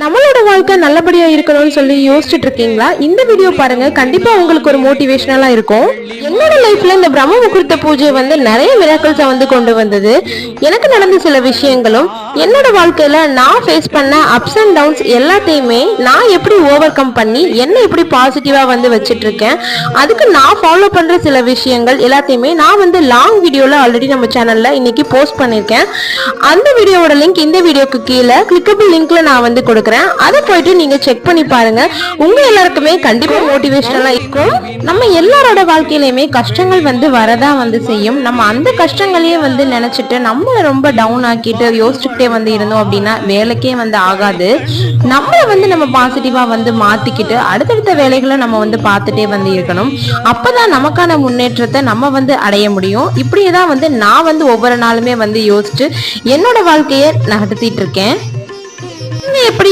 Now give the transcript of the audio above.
நம்மளோட வாழ்க்கை நல்லபடியா இருக்கணும்னு சொல்லி யோசிச்சுட்டு இருக்கீங்களா? இந்த வீடியோ பாருங்க, கண்டிப்பா உங்களுக்கு ஒரு மோட்டிவேஷனலா இருக்கும். என்னோட லைஃப்ல இந்த பிரம்ம முகூர்த்த பூஜை நிறைய மிராக்கிள்ஸை கொண்டு வந்தது. எனக்கு நடந்த சில விஷயங்களும் என்னோட வாழ்க்கையில நான் ஃபேஸ் பண்ண அப்ஸ் அண்ட் டவுன்ஸ் எல்லாத்தையுமே நான் எப்படி ஓவர் கம் பண்ணி என்ன எப்படி பாசிட்டிவா வச்சுட்டு இருக்கேன். அதுக்கு நான் ஃபாலோ பண்ற சில விஷயங்கள் எல்லாத்தையுமே நான் லாங் வீடியோல ஆல்ரெடி நம்ம சேனல்ல இன்னைக்கு போஸ்ட் பண்ணிருக்கேன். அந்த வீடியோவோட லிங்க் இந்த வீடியோக்கு கீழே கிளிக்கபிள் லிங்க்ல நான் கொடுக்குறேன். அதை போயிட்டு நீங்க செக் பண்ணி பாருங்க. உங்க எல்லாருக்குமே கண்டிப்பா மோட்டிவேஷனலா இருக்கும். நம்ம எல்லாரோட வாழ்க்கையிலுமே கஷ்டங்கள் வரதா செய்யும். நம்ம அந்த கஷ்டங்களையே நினைச்சிட்டு நம்ம ரொம்ப டவுன் ஆக்கிட்டு யோசிச்சுக்கிட்டே இருந்தோம் அப்படின்னா வேலைக்கே ஆகாது. நம்மள நம்ம பாசிட்டிவா மாத்திக்கிட்டு அடுத்தடுத்த வேலைகளை நம்ம பார்த்துட்டே இருக்கணும். அப்பதான் நமக்கான முன்னேற்றத்தை நம்ம அடைய முடியும். இப்படியேதான் நான் ஒவ்வொரு நாளுமே யோசிச்சு என்னோட வாழ்க்கையை நடத்திட்டு இருக்கேன். எப்படி